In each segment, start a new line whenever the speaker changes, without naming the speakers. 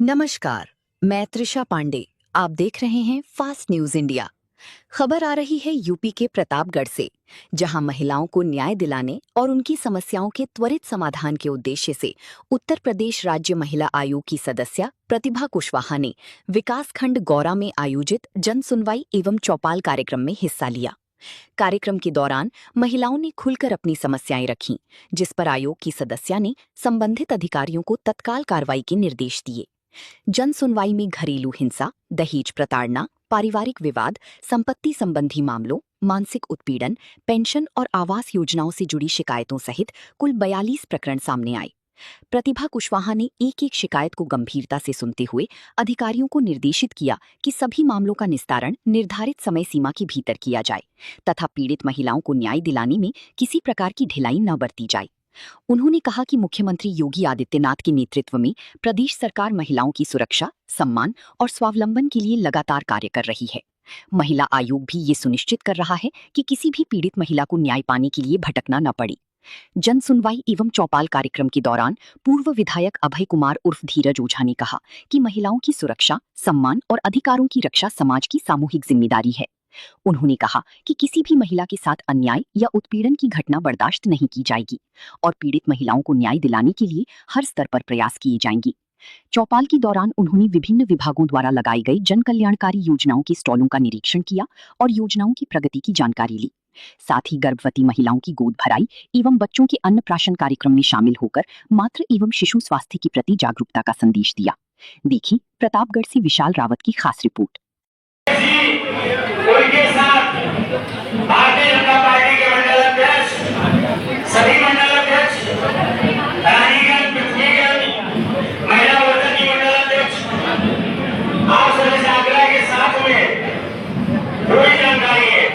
नमस्कार, मैं त्रिशा पांडे। आप देख रहे हैं फास्ट न्यूज इंडिया। खबर आ रही है यूपी के प्रतापगढ़ से, जहां महिलाओं को न्याय दिलाने और उनकी समस्याओं के त्वरित समाधान के उद्देश्य से उत्तर प्रदेश राज्य महिला आयोग की सदस्य प्रतिभा कुशवाहा ने विकासखंड गौरा में आयोजित जन सुनवाई एवं चौपाल कार्यक्रम में हिस्सा लिया। कार्यक्रम के दौरान महिलाओं ने खुलकर अपनी समस्याएं रखीं, जिस पर आयोग की सदस्य ने संबंधित अधिकारियों को तत्काल कार्रवाई के निर्देश दिए। जन सुनवाई में घरेलू हिंसा, दहेज प्रताड़ना, पारिवारिक विवाद, संपत्ति संबंधी मामलों, मानसिक उत्पीड़न, पेंशन और आवास योजनाओं से जुड़ी शिकायतों सहित कुल 42 प्रकरण सामने आए। प्रतिभा कुशवाहा ने एक-एक शिकायत को गंभीरता से सुनते हुए अधिकारियों को निर्देशित किया कि सभी मामलों का निस्तारण निर्धारित समय सीमा के भीतर किया जाए तथा पीड़ित महिलाओं को न्याय दिलाने में किसी प्रकार की ढिलाई न बरती जाए। उन्होंने कहा कि मुख्यमंत्री योगी आदित्यनाथ के नेतृत्व में प्रदेश सरकार महिलाओं की सुरक्षा, सम्मान और स्वावलंबन के लिए लगातार कार्य कर रही है। महिला आयोग भी ये सुनिश्चित कर रहा है कि किसी भी पीड़ित महिला को न्याय पाने के लिए भटकना न पड़े। जन सुनवाई एवं चौपाल कार्यक्रम के दौरान पूर्व विधायक अभय कुमार उर्फ धीरज ओझा ने कहा कि महिलाओं की सुरक्षा, सम्मान और अधिकारों की रक्षा समाज की सामूहिक जिम्मेदारी है। उन्होंने कहा कि किसी भी महिला के साथ अन्याय या उत्पीड़न की घटना बर्दाश्त नहीं की जाएगी और पीड़ित महिलाओं को न्याय दिलाने के लिए हर स्तर पर प्रयास किए जाएंगे। चौपाल के दौरान उन्होंने विभिन्न विभागों द्वारा लगाई गई जन कल्याणकारी योजनाओं के स्टॉलों का निरीक्षण किया और योजनाओं की प्रगति की जानकारी ली। साथ ही गर्भवती महिलाओं की गोद भराई एवं बच्चों के अन्नप्राशन कार्यक्रम में शामिल होकर मातृ एवं शिशु स्वास्थ्य के प्रति जागरूकता का संदेश दिया। देखिए प्रतापगढ़ से विशाल रावत की खास रिपोर्ट।
उनके साथ भारतीय जनता पार्टी के मंडल अध्यक्ष, सभी मंडल अध्यक्ष, रानीगंज, पृथ्वीगंज महिला मोर्चा की मंडल अध्यक्ष, आप सभी से आग्रह के साथ में पूरी जानकारी है।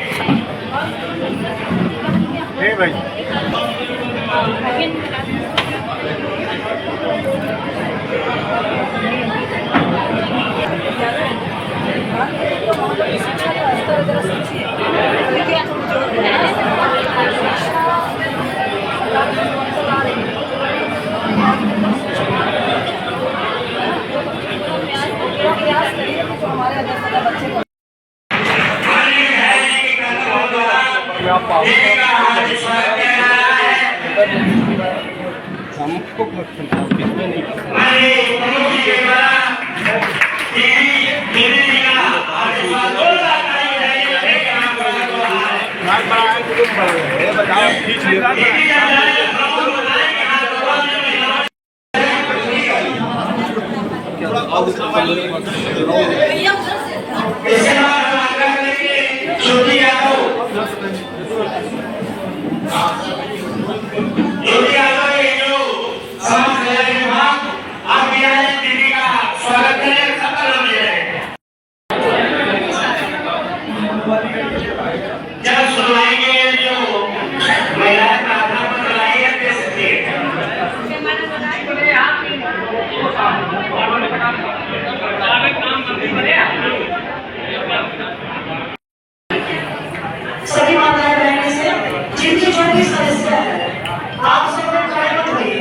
सभी माताएं बहनें से जिनकी जो भी समस्या है आप सब लोग खड़े मत होइए,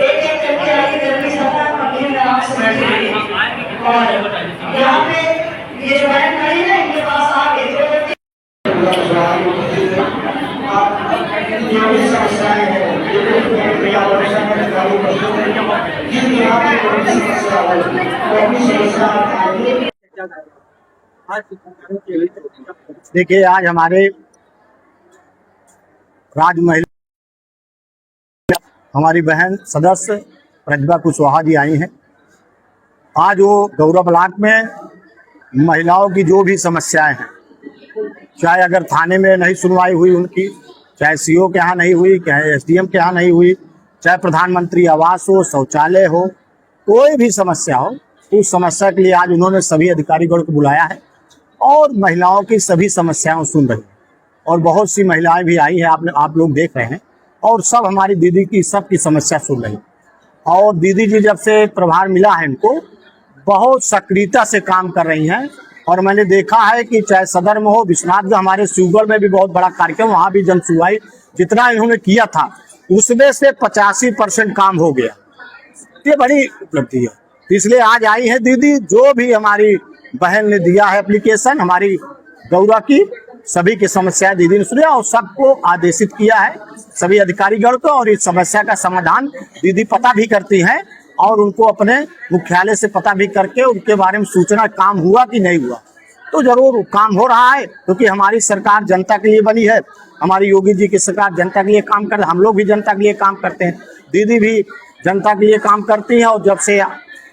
एक एक करके आइए, जल्दी से अपने नाम से बैठिए और यहाँ पे ये जो बहन खड़ी है इनके पास आके जो भी समस्याएं हैं, जिनकी आपकी समस्या हो वो अपनी समस्या
देखिए, आज हमारे राज्य महिला हमारी बहन सदस्य प्रतिभा कुशवाहा जी आई हैं। आज वो गौरा ब्लॉक में महिलाओं की जो भी समस्याएं हैं, चाहे अगर थाने में नहीं सुनवाई हुई उनकी, चाहे सीओ के यहाँ नहीं हुई, चाहे एसडीएम के यहाँ नहीं हुई, चाहे प्रधानमंत्री आवास हो, शौचालय हो, कोई भी समस्या हो, उस समस्या के लिए आज उन्होंने सभी अधिकारीगण को बुलाया है और महिलाओं की सभी समस्याएं सुन रही हैं। और बहुत सी महिलाएं भी आई हैं, आप लोग देख रहे हैं, और सब हमारी दीदी की सबकी समस्या सुन रही हैं। और दीदी जी जब से प्रभार मिला है इनको, बहुत सक्रियता से काम कर रही हैं। और मैंने देखा है कि चाहे सदर में हो, विश्वनाथ में, हमारे शिवगढ़ में भी बहुत बड़ा कार्यक्रम, वहाँ भी जन सुनवाई जितना इन्होंने किया था उसमें से 85% काम हो गया। ये बड़ी उपलब्धि है। तो इसलिए आज आई है दीदी, जो भी हमारी बहन ने दिया है एप्लीकेशन हमारी गौरा की, सभी की समस्या दीदी ने सुनी और सबको आदेशित किया है, सभी अधिकारीगण को, और इस समस्या का समाधान दीदी पता भी करती हैं और उनको अपने मुख्यालय से पता भी करके उनके बारे में सूचना काम हुआ कि नहीं हुआ। तो जरूर काम हो रहा है, क्योंकि हमारी सरकार जनता के लिए बनी है, हमारी योगी जी की सरकार जनता के लिए काम कर, हम लोग भी जनता के लिए काम करते हैं, दीदी भी जनता के लिए काम करती है। और जब से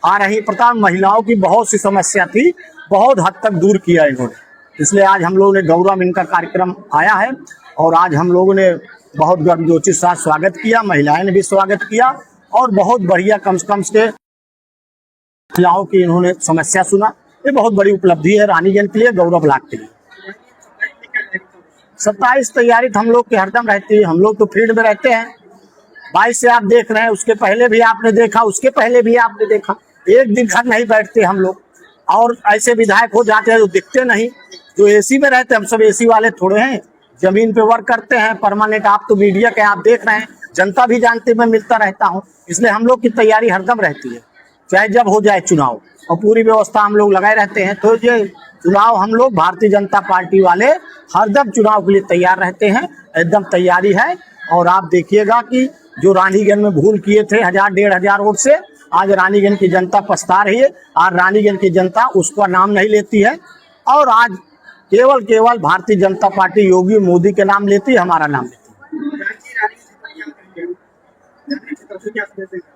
आ रही प्रथा, महिलाओं की बहुत सी समस्या थी, बहुत हद तक दूर किया इन्होंने। इसलिए आज हम लोगों ने गौरा में इनका कार्यक्रम आया है और आज हम लोगों ने बहुत गर्मजोशी के साथ स्वागत किया, महिलाएं ने भी स्वागत किया और बहुत बढ़िया कम से कम से महिलाओं की इन्होंने समस्या सुना। ये बहुत बड़ी उपलब्धि है रानीगंज के लिए, गौरा ब्लॉक के लिए। 27 तैयारी तो हम लोग की हरदम रहती है, हम लोग तो फील्ड में रहते हैं। 22 से आप देख रहे हैं, उसके पहले भी आपने देखा, उसके पहले भी आपने देखा, एक दिन घर नहीं बैठते हम लोग। और ऐसे विधायक हो जाते हैं जो दिखते नहीं, जो एसी में रहते हैं, हम सब एसी वाले थोड़े हैं, जमीन पे वर्क करते हैं परमानेंट। आप तो मीडिया के आप देख रहे हैं, जनता भी जानती है, मैं मिलता रहता हूँ, इसलिए हम लोग की तैयारी हरदम रहती है, चाहे जब हो जाए चुनाव, और पूरी व्यवस्था हम लोग लगाए रहते हैं। तो ये चुनाव हम लोग भारतीय जनता पार्टी वाले हरदम चुनाव के लिए तैयार रहते हैं, एकदम तैयारी है। और आप देखिएगा कि जो रानीगंज में भूल किए थे 1000-1500 वोट से, आज रानीगंज की जनता पछता रही है। आज रानीगंज की जनता उसका नाम नहीं लेती है और आज केवल भारतीय जनता पार्टी योगी मोदी के नाम लेती है, हमारा नाम लेती है।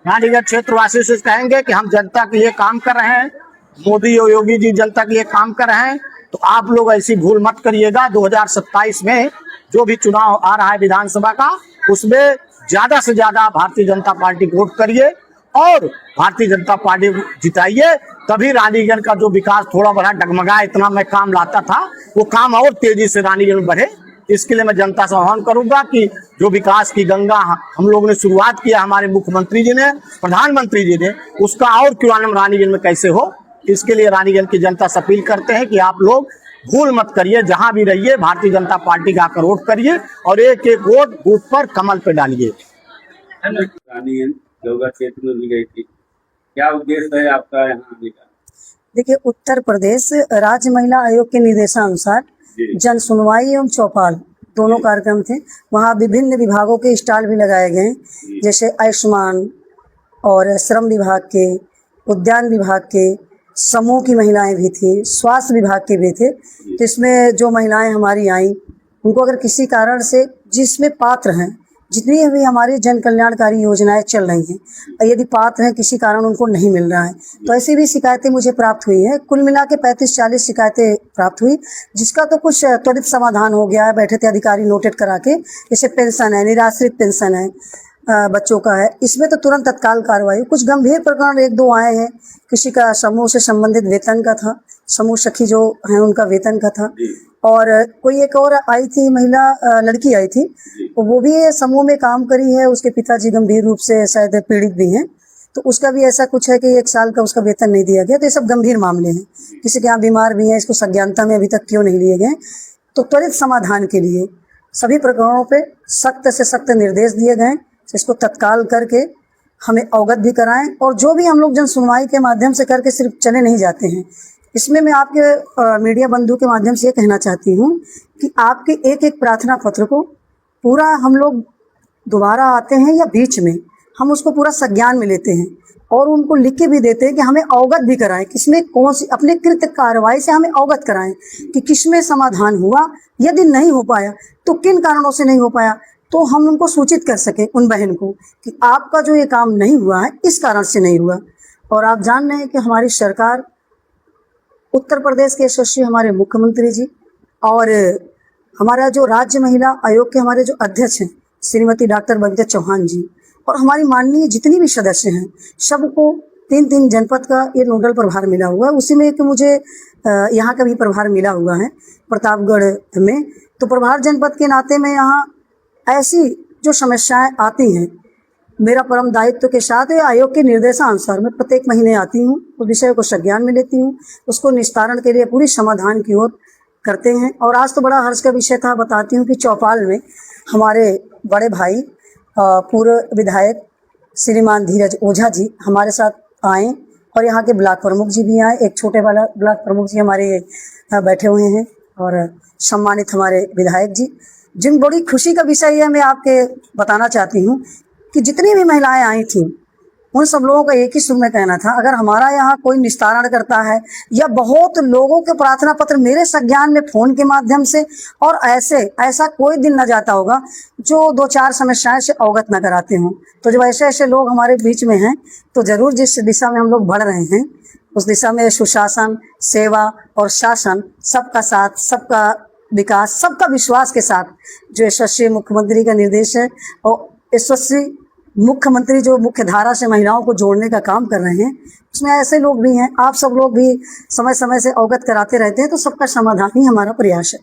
रानीगंज क्षेत्रवासी से कहेंगे कि हम जनता के लिए काम कर रहे हैं, मोदी और योगी जी जनता के लिए काम कर रहे हैं, तो आप लोग ऐसी भूल मत करिएगा। 2027 में जो भी चुनाव आ रहा है विधानसभा का, उसमें ज्यादा से ज्यादा भारतीय जनता पार्टी को वोट करिए और भारतीय जनता पार्टी जिताइए, तभी रानीगंज का जो विकास थोड़ा बड़ा डगमगा, इतना मैं काम लाता था, वो काम और तेजी से रानीगंज में बढ़े। इसके लिए मैं जनता से आह्वान करूंगा कि जो विकास की गंगा हम लोगों ने शुरुआत किया, हमारे मुख्यमंत्री जी ने, प्रधानमंत्री जी ने, उसका और किरणम रानीगंज में कैसे हो, इसके लिए रानीगंज की जनता से अपील करते हैं कि आप लोग भूल मत करिए, जहां भी रहिए भारतीय जनता पार्टी का आकर वोट करिए और एक एक वोट बूथ पर कमल पे डालिए।
रानीगंज गौरा क्षेत्र में ली गई थी, क्या उद्देश्य है आपका यहाँ आने का?
देखिए, उत्तर प्रदेश राज्य महिला आयोग के निर्देशानुसार जन सुनवाई एवं चौपाल दोनों कार्यक्रम थे। वहाँ विभिन्न विभागों के स्टॉल भी लगाए गए, जैसे आयुष्मान और श्रम विभाग के, उद्यान विभाग के, समूह की महिलाएं भी थी, स्वास्थ्य विभाग के भी थे। तो इसमें जो महिलाएं हमारी आई, उनको अगर किसी कारण से जिसमें पात्र हैं, जितनी भी हमारी जन कल्याणकारी योजनाएं चल रही हैं, यदि पात्र हैं, किसी कारण उनको नहीं मिल रहा है, तो ऐसी भी शिकायतें मुझे प्राप्त हुई है। कुल मिला के 35-40 शिकायतें प्राप्त हुई, जिसका तो कुछ त्वरित समाधान हो गया है, बैठे थे अधिकारी नोटेड करा के। जैसे पेंशन है, निराश्रित पेंशन है, बच्चों का है, इसमें तो तुरंत तत्काल कार्रवाई। कुछ गंभीर प्रकरण 1-2 आए हैं, किसी का समूह से संबंधित वेतन का था, समूह सखी जो है उनका वेतन का था, और कोई एक और आई थी महिला, लड़की आई थी, वो भी समूह में काम करी है, उसके पिताजी गंभीर रूप से शायद पीड़ित भी हैं, तो उसका भी ऐसा कुछ है कि 1 साल का उसका वेतन नहीं दिया गया। तो ये सब गंभीर मामले हैं, किसी के यहाँ बीमार भी हैं, इसको संज्ञानता में अभी तक क्यों नहीं लिए गए। तो त्वरित समाधान के लिए सभी प्रकरणों पे सख्त से सख्त निर्देश दिए गए, इसको तत्काल करके हमें अवगत भी कराएं। और जो भी हम लोग जन सुनवाई के माध्यम से करके सिर्फ चले नहीं जाते हैं, इसमें मैं आपके मीडिया बंधु के माध्यम से ये कहना चाहती हूँ कि आपके एक एक प्रार्थना पत्र को पूरा हम लोग दोबारा आते हैं या बीच में हम उसको पूरा संज्ञान में लेते हैं और उनको लिख के भी देते हैं कि हमें अवगत भी कराएं, किसमें कौन सी अपने कृत कार्रवाई से हमें अवगत कराएं कि किसमें समाधान हुआ, यदि नहीं हो पाया तो किन कारणों से नहीं हो पाया, तो हम उनको सूचित कर सके उन बहन को कि आपका जो ये काम नहीं हुआ है इस कारण से नहीं हुआ। और आप जान रहे हैं कि हमारी सरकार, उत्तर प्रदेश के यशस्वी हमारे मुख्यमंत्री जी और हमारा जो राज्य महिला आयोग के हमारे जो अध्यक्ष हैं श्रीमती डॉक्टर बबीता चौहान जी, और हमारी माननीय जितनी भी सदस्य हैं, सबको 3-3 जनपद का ये नोडल प्रभार मिला हुआ है। उसी में एक मुझे यहाँ का भी प्रभार मिला हुआ है प्रतापगढ़ में। तो प्रभार जनपद के नाते में यहाँ ऐसी जो समस्याएं आती हैं, मेरा परम दायित्व के साथ आयोग के निर्देशानुसार मैं प्रत्येक महीने आती हूँ, उस विषय को संज्ञान में लेती हूँ, उसको निस्तारण के लिए पूरी समाधान की ओर करते हैं। और आज तो बड़ा हर्ष का विषय था, बताती हूँ कि चौपाल में हमारे बड़े भाई पूर्व विधायक श्रीमान धीरज ओझा जी हमारे साथ आए और यहाँ के ब्लॉक प्रमुख जी भी आए, एक छोटे वाला ब्लॉक प्रमुख जी हमारे बैठे हुए हैं, और सम्मानित हमारे विधायक जी। जिन बड़ी खुशी का विषय है, मैं आपके बताना चाहती हूँ कि जितनी भी महिलाएं आई थी उन सब लोगों का एक ही सुर में कहना था, अगर हमारा यहाँ कोई निस्तारण करता है या बहुत लोगों के प्रार्थना पत्र मेरे संज्ञान में फोन के माध्यम से, और ऐसा कोई दिन न जाता होगा जो 2-4 समस्याएं से अवगत न कराते हों। तो जब ऐसे ऐसे लोग हमारे बीच में हैं, तो जरूर जिस दिशा में हम लोग बढ़ रहे हैं उस दिशा में सुशासन, सेवा और शासन, सबका साथ, सबका विकास, सबका विश्वास के साथ जो यशस्वी मुख्यमंत्री का निर्देश है, और यशस्वी मुख्यमंत्री जो मुख्य धारा से महिलाओं को जोड़ने का काम कर रहे हैं, उसमें ऐसे लोग भी हैं, आप सब लोग भी समय समय से अवगत कराते रहते हैं, तो सबका समाधान ही हमारा प्रयास है।